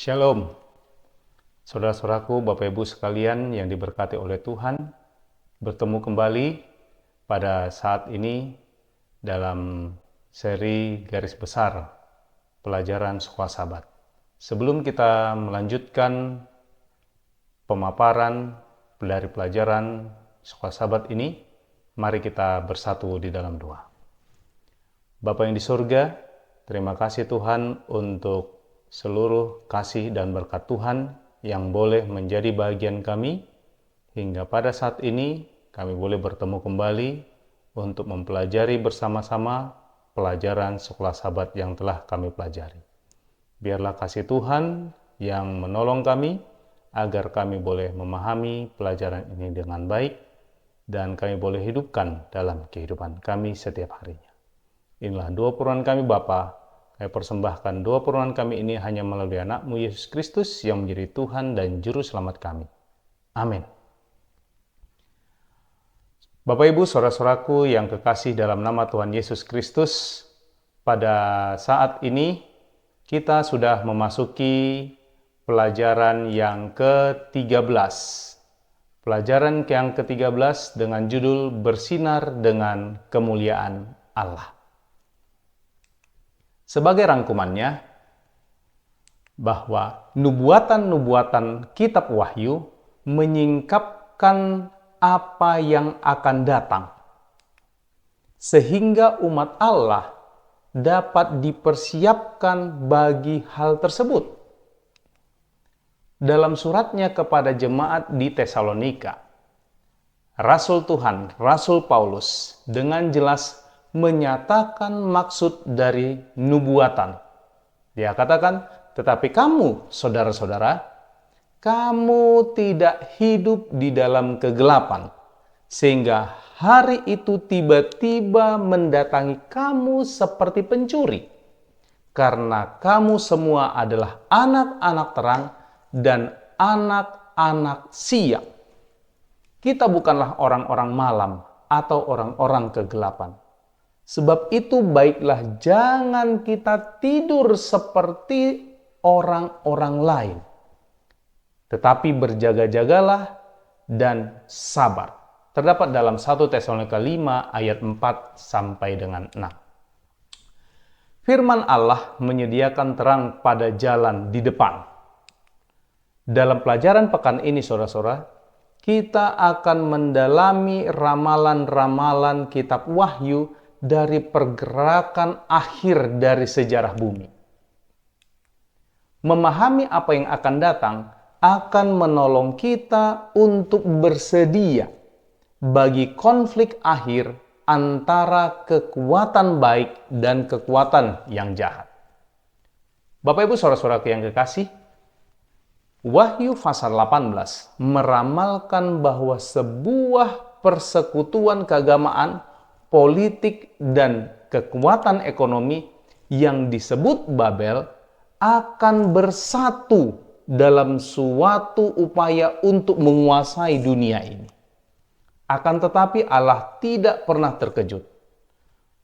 Shalom, saudara-saudaraku, Bapak Ibu sekalian yang diberkati oleh Tuhan, bertemu kembali pada saat ini dalam seri garis besar pelajaran Sekolah Sabat. Sebelum kita melanjutkan pemaparan dari pelajaran Sekolah Sabat ini, mari kita bersatu di dalam doa. Bapa yang di surga, terima kasih Tuhan untuk seluruh kasih dan berkat Tuhan yang boleh menjadi bagian kami, hingga pada saat ini kami boleh bertemu kembali untuk mempelajari bersama-sama pelajaran Sekolah Sabat yang telah kami pelajari. Biarlah kasih Tuhan yang menolong kami agar kami boleh memahami pelajaran ini dengan baik dan kami boleh hidupkan dalam kehidupan kami setiap harinya. Inilah doa permohonan kami Bapa. Kami persembahkan doa permohonan kami ini hanya melalui anak-Mu Yesus Kristus yang menjadi Tuhan dan Juru Selamat kami. Amin. Bapak Ibu, saudara-saudaraku yang kekasih dalam nama Tuhan Yesus Kristus, pada saat ini kita sudah memasuki pelajaran yang ke-13. Pelajaran yang ke-13 dengan judul Bersinar dengan Kemuliaan Allah. Sebagai rangkumannya, bahwa nubuatan-nubuatan kitab Wahyu menyingkapkan apa yang akan datang, sehingga umat Allah dapat dipersiapkan bagi hal tersebut. Dalam suratnya kepada jemaat di Tesalonika, Rasul Tuhan, Rasul Paulus dengan jelas menyatakan maksud dari nubuatan. Dia katakan, tetapi kamu, saudara-saudara, kamu tidak hidup di dalam kegelapan, sehingga hari itu tiba-tiba mendatangi kamu seperti pencuri. Karena kamu semua adalah anak-anak terang dan anak-anak siang. Kita bukanlah orang-orang malam atau orang-orang kegelapan. Sebab itu baiklah jangan kita tidur seperti orang-orang lain. Tetapi berjaga-jagalah dan sabar. Terdapat dalam 1 Tesalonika 5 ayat 4 sampai dengan 6. Firman Allah menyediakan terang pada jalan di depan. Dalam pelajaran pekan ini, saudara-saudara, kita akan mendalami ramalan-ramalan kitab Wahyu dari pergerakan akhir dari sejarah bumi. Memahami apa yang akan datang akan menolong kita untuk bersedia bagi konflik akhir antara kekuatan baik dan kekuatan yang jahat. Bapak Ibu saudara-saudaraku yang kekasih, Wahyu pasal 18 meramalkan bahwa sebuah persekutuan keagamaan, politik, dan kekuatan ekonomi yang disebut Babel akan bersatu dalam suatu upaya untuk menguasai dunia ini. Akan tetapi Allah tidak pernah terkejut.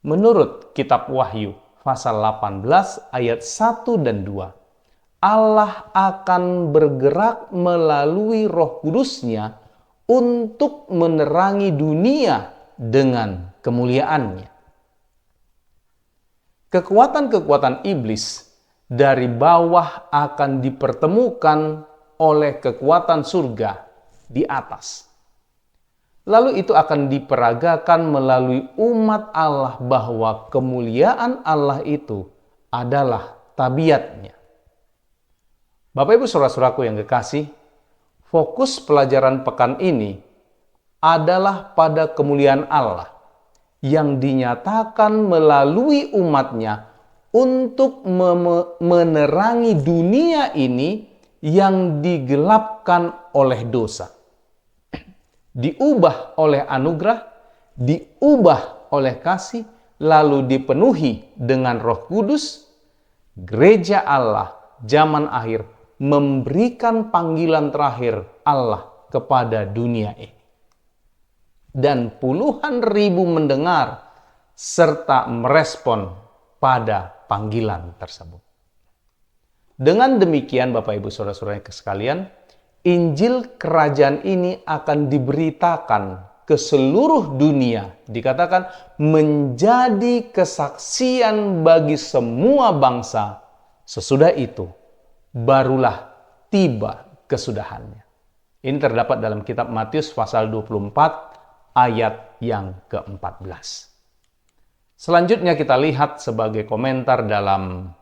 Menurut kitab Wahyu pasal 18 ayat 1 dan 2. Allah akan bergerak melalui Roh Kudus-Nya untuk menerangi dunia dengan kemuliaan-Nya. Kekuatan-kekuatan iblis dari bawah akan dipertemukan oleh kekuatan surga di atas. Lalu itu akan diperagakan melalui umat Allah bahwa kemuliaan Allah itu adalah tabiatnya. Bapak Ibu saudara-saudaraku yang kekasih, fokus pelajaran pekan ini adalah pada kemuliaan Allah yang dinyatakan melalui umatnya untuk menerangi dunia ini yang digelapkan oleh dosa. Diubah oleh anugerah, diubah oleh kasih, lalu dipenuhi dengan Roh Kudus. Gereja Allah zaman akhir memberikan panggilan terakhir Allah kepada dunia ini. Dan puluhan ribu mendengar serta merespon pada panggilan tersebut. Dengan demikian Bapak Ibu Saudara-saudara sekalian, Injil kerajaan ini akan diberitakan ke seluruh dunia, dikatakan menjadi kesaksian bagi semua bangsa. Sesudah itu, barulah tiba kesudahannya. Ini terdapat dalam kitab Matius pasal 24 ayat yang ke-14. Selanjutnya kita lihat sebagai komentar dalam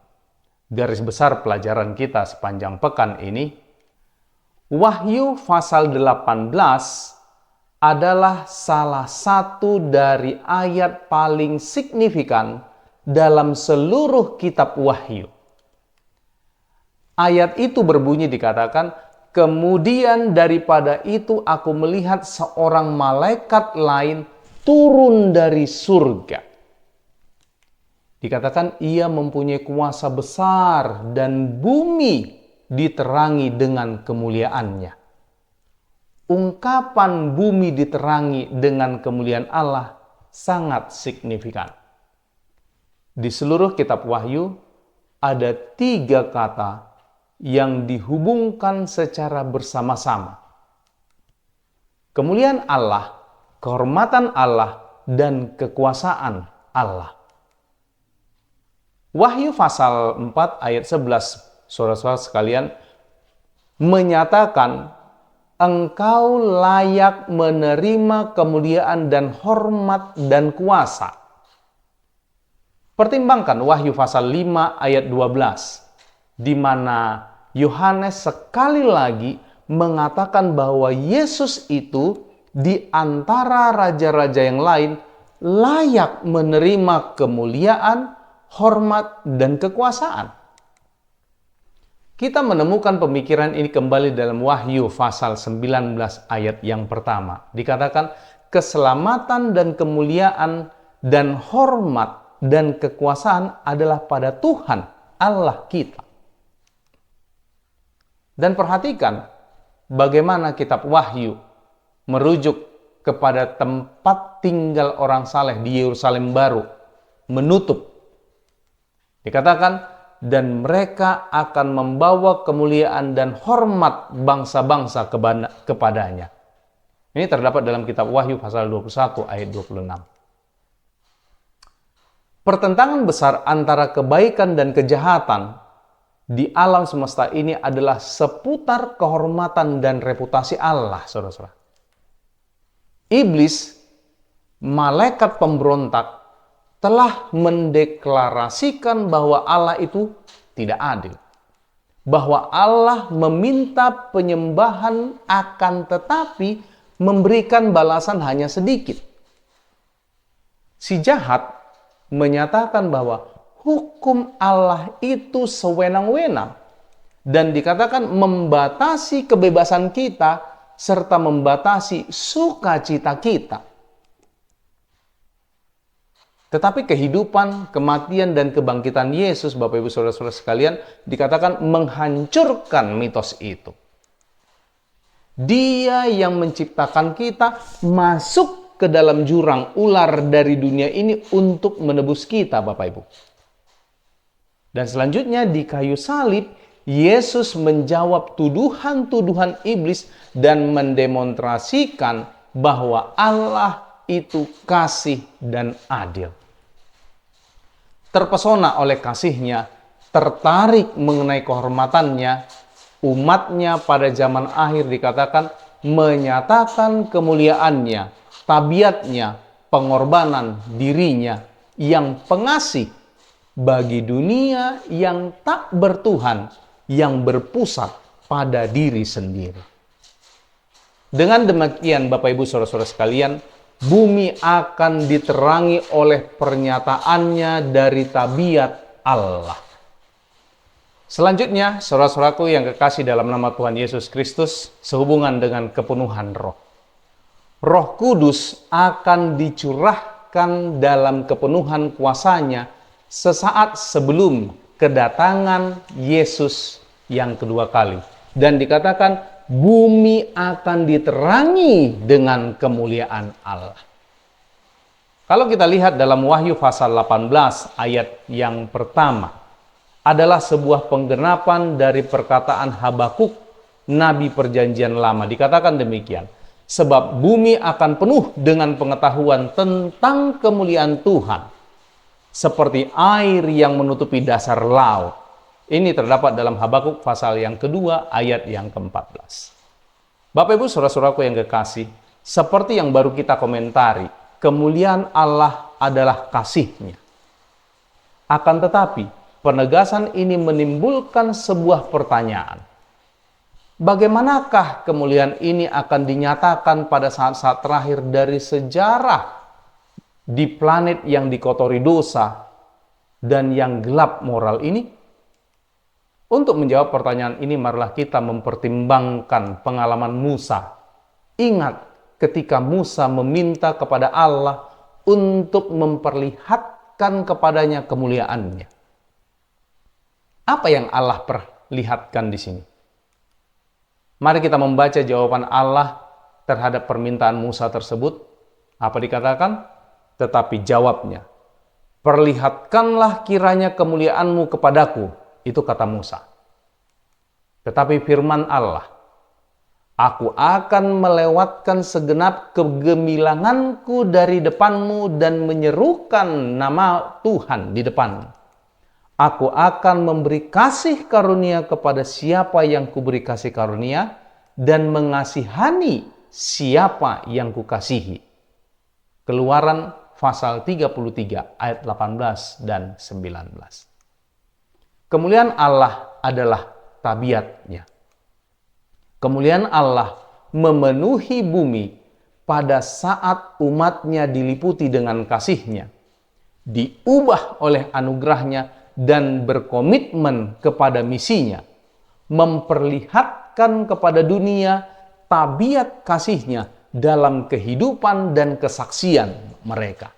garis besar pelajaran kita sepanjang pekan ini. Wahyu pasal 18 adalah salah satu dari ayat paling signifikan dalam seluruh kitab Wahyu. Ayat itu berbunyi dikatakan, kemudian daripada itu aku melihat seorang malaikat lain turun dari surga. Dikatakan ia mempunyai kuasa besar dan bumi diterangi dengan kemuliaannya. Ungkapan bumi diterangi dengan kemuliaan Allah sangat signifikan. Di seluruh kitab Wahyu ada 3 kata yang dihubungkan secara bersama-sama. Kemuliaan Allah, kehormatan Allah, dan kekuasaan Allah. Wahyu pasal 4 ayat 11, saudara-saudara sekalian, menyatakan engkau layak menerima kemuliaan dan hormat dan kuasa. Pertimbangkan Wahyu pasal 5 ayat 12, di mana Yohanes sekali lagi mengatakan bahwa Yesus itu di antara raja-raja yang lain layak menerima kemuliaan, hormat, dan kekuasaan. Kita menemukan pemikiran ini kembali dalam Wahyu pasal 19 ayat yang pertama. Dikatakan keselamatan dan kemuliaan dan hormat dan kekuasaan adalah pada Tuhan Allah kita. Dan perhatikan bagaimana kitab Wahyu merujuk kepada tempat tinggal orang saleh di Yerusalem baru, menutup. Dikatakan, dan mereka akan membawa kemuliaan dan hormat bangsa-bangsa kepadanya. Ini terdapat dalam kitab Wahyu pasal 21 ayat 26. Pertentangan besar antara kebaikan dan kejahatan di alam semesta ini adalah seputar kehormatan dan reputasi Allah, saudara-saudara. Iblis, malaikat pemberontak, telah mendeklarasikan bahwa Allah itu tidak adil. Bahwa Allah meminta penyembahan akan tetapi memberikan balasan hanya sedikit. Si jahat menyatakan bahwa hukum Allah itu sewenang-wenang dan dikatakan membatasi kebebasan kita serta membatasi sukacita kita. Tetapi kehidupan, kematian, dan kebangkitan Yesus, Bapak Ibu Saudara-saudara sekalian, dikatakan menghancurkan mitos itu. Dia yang menciptakan kita masuk ke dalam jurang ular dari dunia ini untuk menebus kita, Bapak Ibu. Dan selanjutnya di kayu salib, Yesus menjawab tuduhan-tuduhan iblis dan mendemonstrasikan bahwa Allah itu kasih dan adil. Terpesona oleh kasihnya, tertarik mengenai kehormatannya, umatnya pada zaman akhir dikatakan menyatakan kemuliaannya, tabiatnya, pengorbanan dirinya yang pengasih bagi dunia yang tak bertuhan, yang berpusat pada diri sendiri. Dengan demikian, Bapak Ibu Saudara-saudara sekalian, bumi akan diterangi oleh pernyataannya dari tabiat Allah. Selanjutnya, saudara-saudaraku yang kekasih dalam nama Tuhan Yesus Kristus, sehubungan dengan kepenuhan roh. Roh Kudus akan dicurahkan dalam kepenuhan kuasanya sesaat sebelum kedatangan Yesus yang kedua kali. Dan dikatakan bumi akan diterangi dengan kemuliaan Allah. Kalau kita lihat dalam Wahyu pasal 18 ayat yang pertama, adalah sebuah penggenapan dari perkataan Habakuk, Nabi Perjanjian Lama. Dikatakan demikian, sebab bumi akan penuh dengan pengetahuan tentang kemuliaan Tuhan, seperti air yang menutupi dasar laut. Ini terdapat dalam Habakuk pasal yang kedua ayat yang ke-14. Bapak Ibu saudara-saudaraku yang kekasih, seperti yang baru kita komentari, kemuliaan Allah adalah kasih-Nya. Akan tetapi, penegasan ini menimbulkan sebuah pertanyaan. Bagaimanakah kemuliaan ini akan dinyatakan pada saat-saat terakhir dari sejarah di planet yang dikotori dosa dan yang gelap moral ini? Untuk menjawab pertanyaan ini, marilah kita mempertimbangkan pengalaman Musa. Ingat ketika Musa meminta kepada Allah untuk memperlihatkan kepadanya kemuliaannya. Apa yang Allah perlihatkan di sini? Mari kita membaca jawaban Allah terhadap permintaan Musa tersebut. Apa dikatakan? Tetapi jawabnya, perlihatkanlah kiranya kemuliaanmu kepadaku. Itu kata Musa. Tetapi firman Allah, aku akan melewatkan segenap kegemilanganku dari depanmu dan menyerukan nama Tuhan di depanmu. Aku akan memberi kasih karunia kepada siapa yang kuberi kasih karunia dan mengasihani siapa yang kukasihi. Keluaran pasal 33 ayat 18 dan 19. Kemuliaan Allah adalah tabiatnya. Kemuliaan Allah memenuhi bumi pada saat umatnya diliputi dengan kasih-Nya, diubah oleh anugerah-Nya dan berkomitmen kepada misinya, memperlihatkan kepada dunia tabiat kasih-Nya dalam kehidupan dan kesaksian mereka.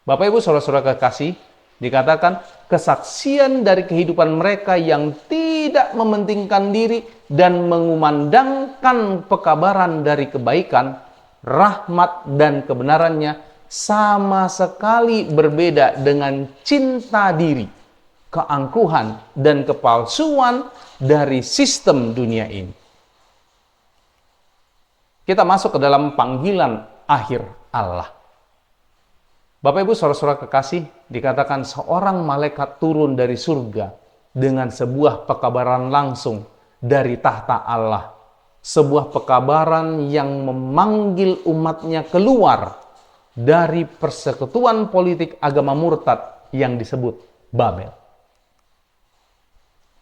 Bapak Ibu saudara-saudara kekasih, dikatakan kesaksian dari kehidupan mereka yang tidak mementingkan diri dan mengumandangkan pekabaran dari kebaikan, rahmat dan kebenarannya sama sekali berbeda dengan cinta diri, keangkuhan dan kepalsuan dari sistem dunia ini. Kita masuk ke dalam panggilan akhir Allah. Bapak Ibu saudara-saudara kekasih, dikatakan seorang malaikat turun dari surga dengan sebuah pekabaran langsung dari tahta Allah. Sebuah pekabaran yang memanggil umatnya keluar dari persekutuan politik agama murtad yang disebut Babel.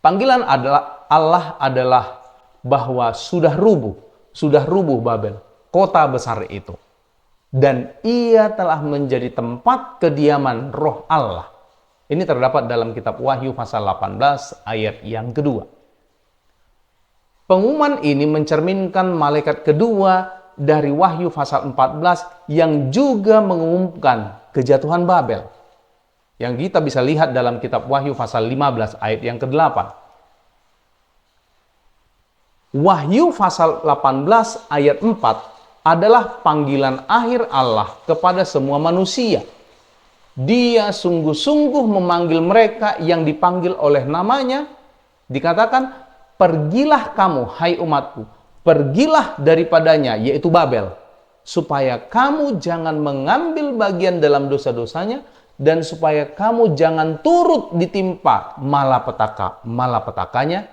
Panggilan Allah adalah bahwa sudah rubuh Babel, kota besar itu. Dan ia telah menjadi tempat kediaman roh Allah. Ini terdapat dalam kitab Wahyu pasal 18 ayat yang kedua. Pengumuman ini mencerminkan malaikat kedua dari Wahyu pasal 14 yang juga mengumumkan kejatuhan Babel. Yang kita bisa lihat dalam kitab Wahyu pasal 15 ayat yang ke-8. Wahyu pasal 18 ayat 4 adalah panggilan akhir Allah kepada semua manusia. Dia sungguh-sungguh memanggil mereka yang dipanggil oleh namanya. Dikatakan, pergilah kamu, hai umatku, pergilah daripadanya, yaitu Babel, supaya kamu jangan mengambil bagian dalam dosa-dosanya, dan supaya kamu jangan turut ditimpa malapetakanya.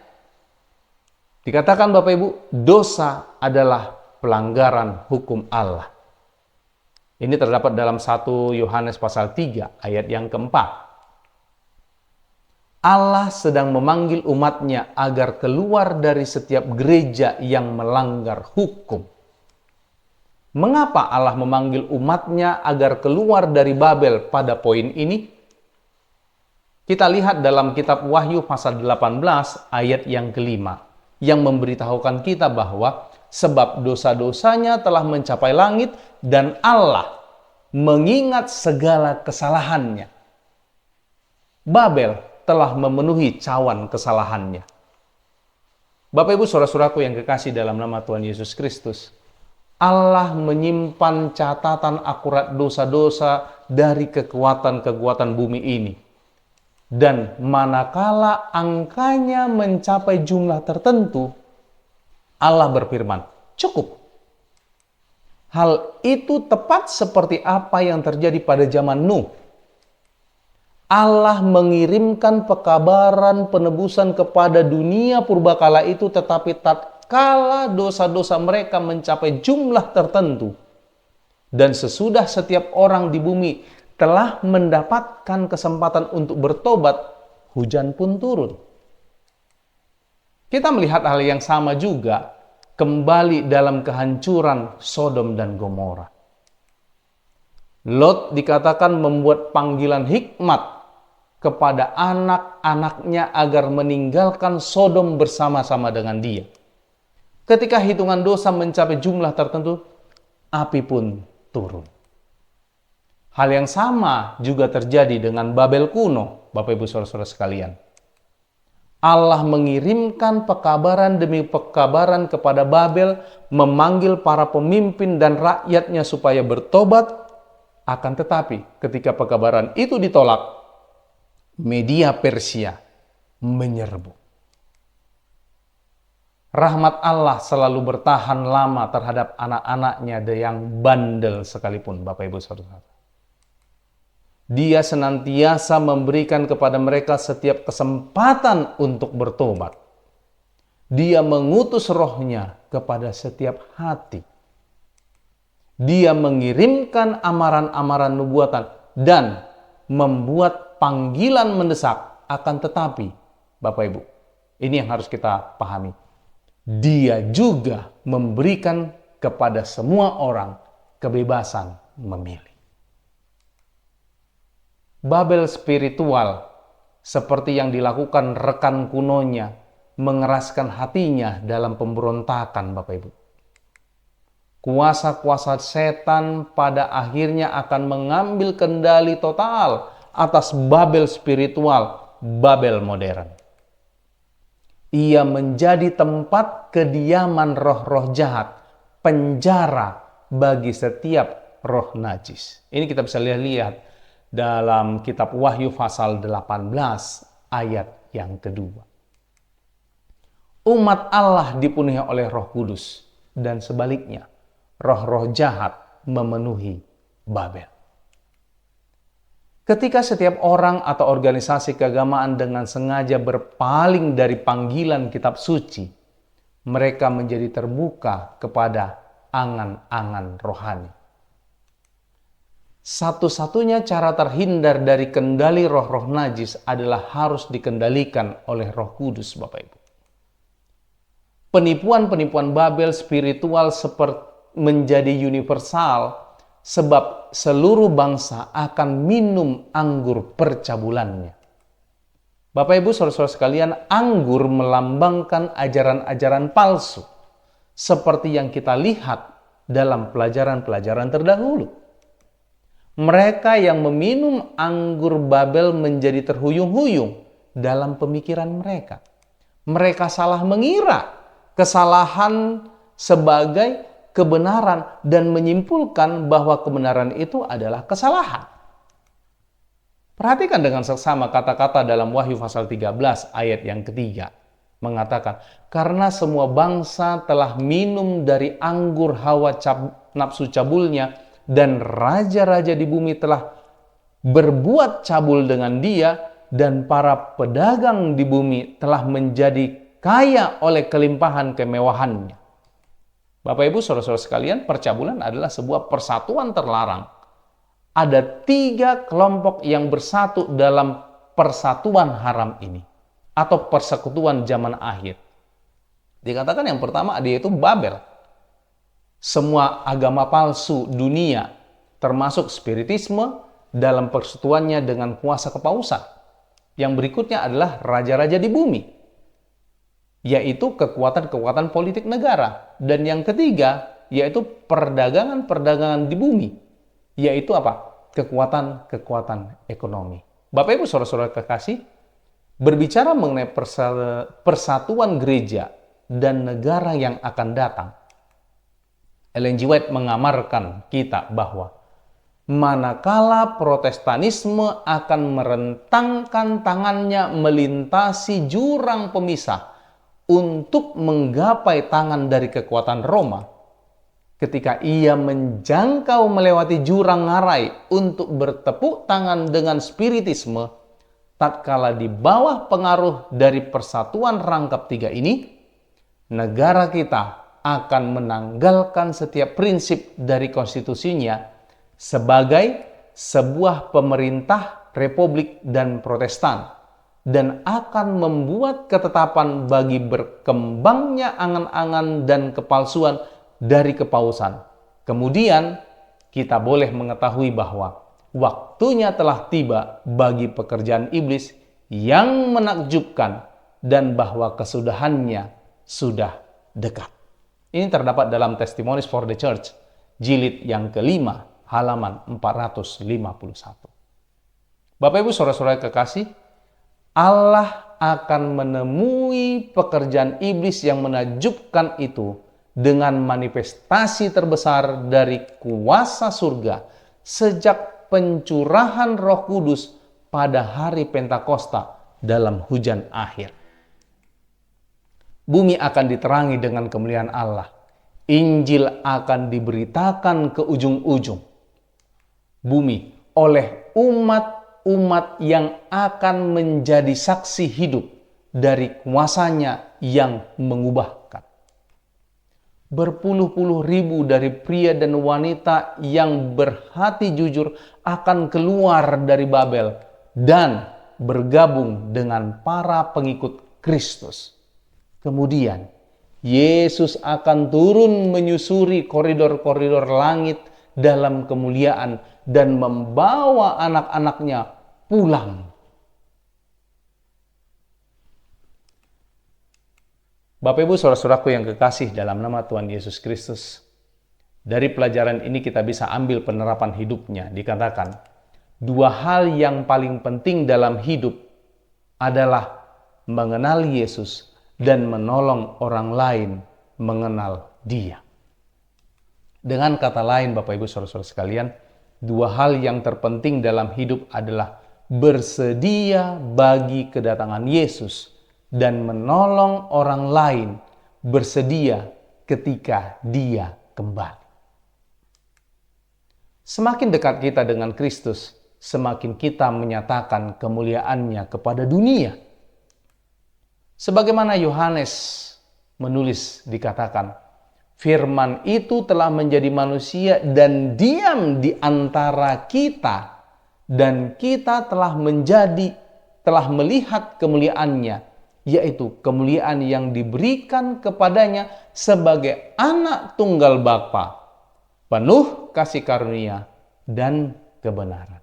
Dikatakan Bapak Ibu, dosa adalah pelanggaran hukum Allah. Ini terdapat dalam 1 Yohanes pasal 3 ayat yang keempat. Allah sedang memanggil umatnya agar keluar dari setiap gereja yang melanggar hukum. Mengapa Allah memanggil umatnya agar keluar dari Babel pada poin ini? Kita lihat dalam kitab Wahyu pasal 18 ayat yang kelima, yang memberitahukan kita bahwa sebab dosa-dosanya telah mencapai langit dan Allah mengingat segala kesalahannya. Babel telah memenuhi cawan kesalahannya. Bapak Ibu saudara-saudaraku yang kekasih dalam nama Tuhan Yesus Kristus, Allah menyimpan catatan akurat dosa-dosa dari kekuatan-kekuatan bumi ini. Dan manakala angkanya mencapai jumlah tertentu, Allah berfirman, cukup. Hal itu tepat seperti apa yang terjadi pada zaman Nuh. Allah mengirimkan pekabaran penebusan kepada dunia purbakala itu, tetapi tatkala dosa-dosa mereka mencapai jumlah tertentu, dan sesudah setiap orang di bumi telah mendapatkan kesempatan untuk bertobat, hujan pun turun. Kita melihat hal yang sama juga kembali dalam kehancuran Sodom dan Gomora. Lot dikatakan membuat panggilan hikmat kepada anak-anaknya agar meninggalkan Sodom bersama-sama dengan dia. Ketika hitungan dosa mencapai jumlah tertentu, api pun turun. Hal yang sama juga terjadi dengan Babel kuno, Bapak Ibu Saudara-saudara sekalian. Allah mengirimkan pekabaran demi pekabaran kepada Babel, memanggil para pemimpin dan rakyatnya supaya bertobat. Akan tetapi ketika pekabaran itu ditolak, media Persia menyerbu. Rahmat Allah selalu bertahan lama terhadap anak-anaknya yang bandel sekalipun, Bapak Ibu Saudara. Dia senantiasa memberikan kepada mereka setiap kesempatan untuk bertobat. Dia mengutus rohnya kepada setiap hati. Dia mengirimkan amaran-amaran nubuatan dan membuat panggilan mendesak. Akan tetapi, Bapak Ibu, ini yang harus kita pahami. Dia juga memberikan kepada semua orang kebebasan memilih. Babel spiritual, seperti yang dilakukan rekan kunonya, mengeraskan hatinya dalam pemberontakan, Bapak Ibu. Kuasa-kuasa setan pada akhirnya akan mengambil kendali total atas Babel spiritual, Babel modern. Ia menjadi tempat kediaman roh-roh jahat, penjara bagi setiap roh najis. Ini kita bisa lihat dalam kitab Wahyu pasal 18 ayat yang kedua. Umat Allah dipenuhi oleh Roh Kudus dan sebaliknya, roh-roh jahat memenuhi Babel. Ketika setiap orang atau organisasi keagamaan dengan sengaja berpaling dari panggilan kitab suci, mereka menjadi terbuka kepada angan-angan rohani. Satu-satunya cara terhindar dari kendali roh-roh najis adalah harus dikendalikan oleh Roh Kudus, Bapak Ibu. Penipuan-penipuan Babel spiritual menjadi universal sebab seluruh bangsa akan minum anggur percabulannya. Bapak Ibu saudara-saudara sekalian, anggur melambangkan ajaran-ajaran palsu seperti yang kita lihat dalam pelajaran-pelajaran terdahulu. Mereka yang meminum anggur Babel menjadi terhuyung-huyung dalam pemikiran mereka. Mereka salah mengira kesalahan sebagai kebenaran dan menyimpulkan bahwa kebenaran itu adalah kesalahan. Perhatikan dengan seksama kata-kata dalam Wahyu pasal 13 ayat yang ketiga. Mengatakan, karena semua bangsa telah minum dari anggur hawa nafsu cabulnya, dan raja-raja di bumi telah berbuat cabul dengan dia, dan para pedagang di bumi telah menjadi kaya oleh kelimpahan kemewahannya. Bapak Ibu saudara-saudara sekalian, percabulan adalah sebuah persatuan terlarang. Ada 3 kelompok yang bersatu dalam persatuan haram ini, atau persekutuan zaman akhir. Dikatakan yang pertama yaitu Babel. Semua agama palsu dunia, termasuk spiritisme, dalam persekutuannya dengan kuasa kepausan. Yang berikutnya adalah raja-raja di bumi, yaitu kekuatan-kekuatan politik negara. Dan yang ketiga, yaitu perdagangan-perdagangan di bumi, yaitu apa? Kekuatan-kekuatan ekonomi. Bapak Ibu saudara-saudara kekasih, berbicara mengenai persatuan gereja dan negara yang akan datang, Ellen G. White mengamarkan kita bahwa manakala Protestanisme akan merentangkan tangannya melintasi jurang pemisah untuk menggapai tangan dari kekuatan Roma, ketika ia menjangkau melewati jurang ngarai untuk bertepuk tangan dengan spiritisme, tatkala di bawah pengaruh dari persatuan rangkap 3 ini, negara kita akan menanggalkan setiap prinsip dari konstitusinya sebagai sebuah pemerintah republik dan protestan, dan akan membuat ketetapan bagi berkembangnya angan-angan dan kepalsuan dari kepausan. Kemudian kita boleh mengetahui bahwa waktunya telah tiba bagi pekerjaan iblis yang menakjubkan, dan bahwa kesudahannya sudah dekat. Ini terdapat dalam Testimonies for the Church, jilid yang kelima, halaman 451. Bapak Ibu saudara-saudara kekasih, Allah akan menemui pekerjaan iblis yang menakjubkan itu dengan manifestasi terbesar dari kuasa surga sejak pencurahan Roh Kudus pada hari Pentakosta dalam hujan akhir. Bumi akan diterangi dengan kemuliaan Allah. Injil akan diberitakan ke ujung-ujung bumi oleh umat-umat yang akan menjadi saksi hidup dari kuasanya yang mengubahkan. Berpuluh-puluh ribu dari pria dan wanita yang berhati jujur akan keluar dari Babel dan bergabung dengan para pengikut Kristus. Kemudian Yesus akan turun menyusuri koridor-koridor langit dalam kemuliaan dan membawa anak-anaknya pulang. Bapak Ibu saudara-saudaraku yang kekasih dalam nama Tuhan Yesus Kristus, dari pelajaran ini kita bisa ambil penerapan hidupnya. Dikatakan, 2 hal yang paling penting dalam hidup adalah mengenal Yesus dan menolong orang lain mengenal Dia. Dengan kata lain, Bapak Ibu saudara-saudara sekalian, 2 hal yang terpenting dalam hidup adalah bersedia bagi kedatangan Yesus dan menolong orang lain bersedia ketika Dia kembali. Semakin dekat kita dengan Kristus, semakin kita menyatakan kemuliaan-Nya kepada dunia. Sebagaimana Yohanes menulis, dikatakan, firman itu telah menjadi manusia dan diam di antara kita, dan kita telah melihat kemuliaan-Nya, yaitu kemuliaan yang diberikan kepadanya sebagai anak tunggal Bapa, penuh kasih karunia dan kebenaran.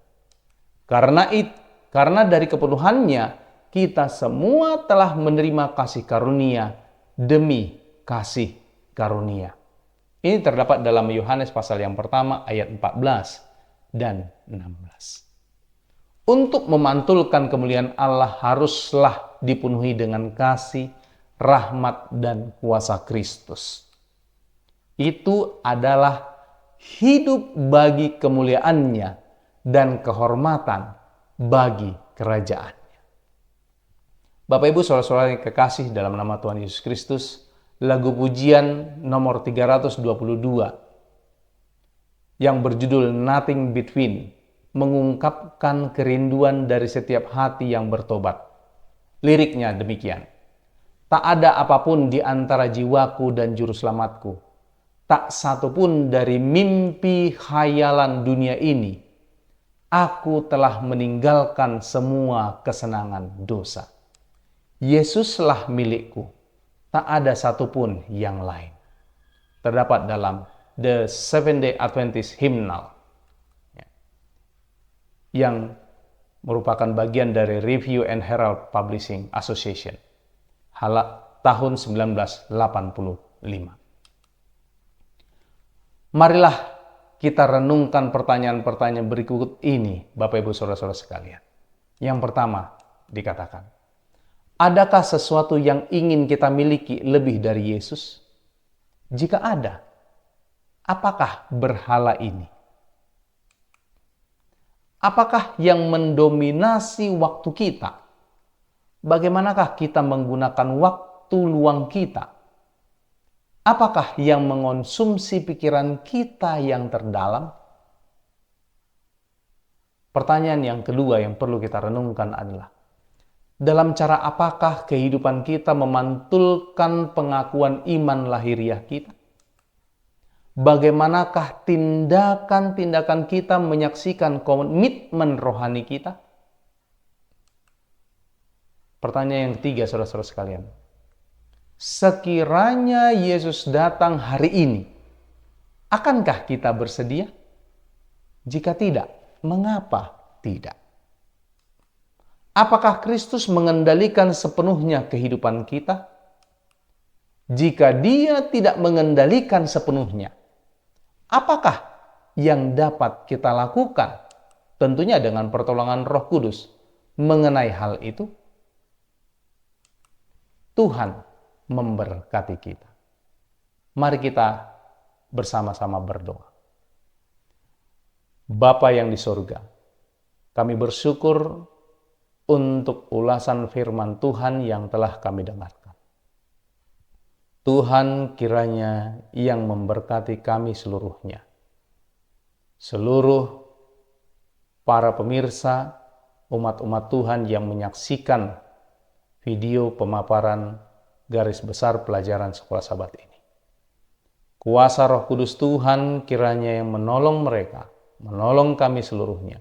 Karena dari kepenuhannya kita semua telah menerima kasih karunia demi kasih karunia. Ini terdapat dalam Yohanes pasal yang pertama ayat 14 dan 16. Untuk memantulkan kemuliaan Allah haruslah dipenuhi dengan kasih, rahmat, dan kuasa Kristus. Itu adalah hidup bagi kemuliaan-Nya dan kehormatan bagi kerajaan. Bapak Ibu saudara-saudara yang kekasih dalam nama Tuhan Yesus Kristus, lagu pujian nomor 322 yang berjudul Nothing Between mengungkapkan kerinduan dari setiap hati yang bertobat. Liriknya demikian. Tak ada apapun di antara jiwaku dan juru selamatku. Tak satu pun dari mimpi khayalan dunia ini. Aku telah meninggalkan semua kesenangan dosa. Yesuslah milikku, tak ada satupun yang lain. Terdapat dalam The Seventh-day Adventist Hymnal, yang merupakan bagian dari Review and Herald Publishing Association, tahun 1985. Marilah kita renungkan pertanyaan-pertanyaan berikut ini, Bapak Ibu Saudara-saudara sekalian. Yang pertama dikatakan, adakah sesuatu yang ingin kita miliki lebih dari Yesus? Jika ada, apakah berhala ini? Apakah yang mendominasi waktu kita? Bagaimanakah kita menggunakan waktu luang kita? Apakah yang mengonsumsi pikiran kita yang terdalam? Pertanyaan yang kedua yang perlu kita renungkan adalah, dalam cara apakah kehidupan kita memantulkan pengakuan iman lahiriah kita? Bagaimanakah tindakan-tindakan kita menyaksikan komitmen rohani kita? Pertanyaan yang ketiga, saudara-saudara sekalian. Sekiranya Yesus datang hari ini, akankah kita bersedia? Jika tidak, mengapa tidak? Apakah Kristus mengendalikan sepenuhnya kehidupan kita? Jika Dia tidak mengendalikan sepenuhnya, apakah yang dapat kita lakukan? Tentunya dengan pertolongan Roh Kudus mengenai hal itu. Tuhan memberkati kita. Mari kita bersama-sama berdoa. Bapa yang di surga, kami bersyukur untuk ulasan firman Tuhan yang telah kami dengarkan. Tuhan kiranya yang memberkati kami seluruhnya. Seluruh para pemirsa, umat-umat Tuhan yang menyaksikan video pemaparan garis besar pelajaran Sekolah Sabat ini. Kuasa Roh Kudus Tuhan kiranya yang menolong mereka, menolong kami seluruhnya,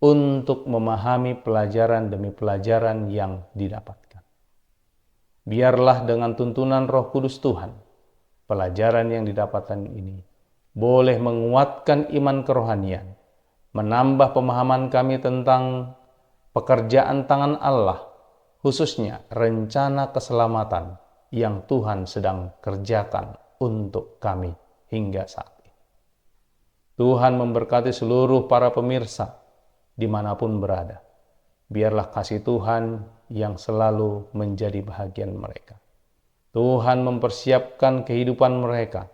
untuk memahami pelajaran demi pelajaran yang didapatkan. Biarlah dengan tuntunan Roh Kudus Tuhan, pelajaran yang didapatkan ini boleh menguatkan iman kerohanian, menambah pemahaman kami tentang pekerjaan tangan Allah, khususnya rencana keselamatan yang Tuhan sedang kerjakan untuk kami hingga saat ini. Tuhan memberkati seluruh para pemirsa dimanapun berada. Biarlah kasih Tuhan yang selalu menjadi bahagian mereka. Tuhan mempersiapkan kehidupan mereka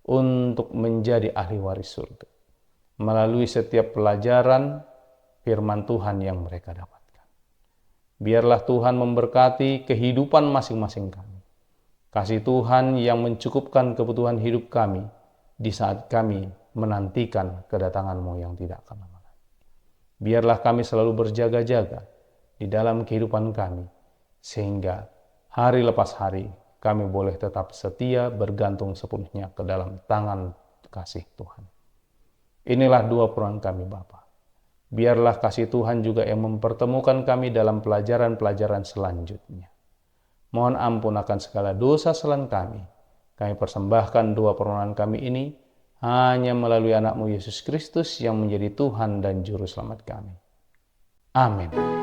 untuk menjadi ahli waris surga melalui setiap pelajaran firman Tuhan yang mereka dapatkan. Biarlah Tuhan memberkati kehidupan masing-masing kami. Kasih Tuhan yang mencukupkan kebutuhan hidup kami di saat kami menantikan kedatangan-Mu yang tidak akan lama. Biarlah kami selalu berjaga-jaga di dalam kehidupan kami, sehingga hari lepas hari kami boleh tetap setia bergantung sepenuhnya ke dalam tangan kasih Tuhan. Inilah doa permohonan kami Bapa. Biarlah kasih Tuhan juga yang mempertemukan kami dalam pelajaran-pelajaran selanjutnya. Mohon ampun akan segala dosa kesalahan kami. Kami persembahkan doa permohonan kami ini hanya melalui anak-Mu Yesus Kristus yang menjadi Tuhan dan Juru Selamat kami. Amin.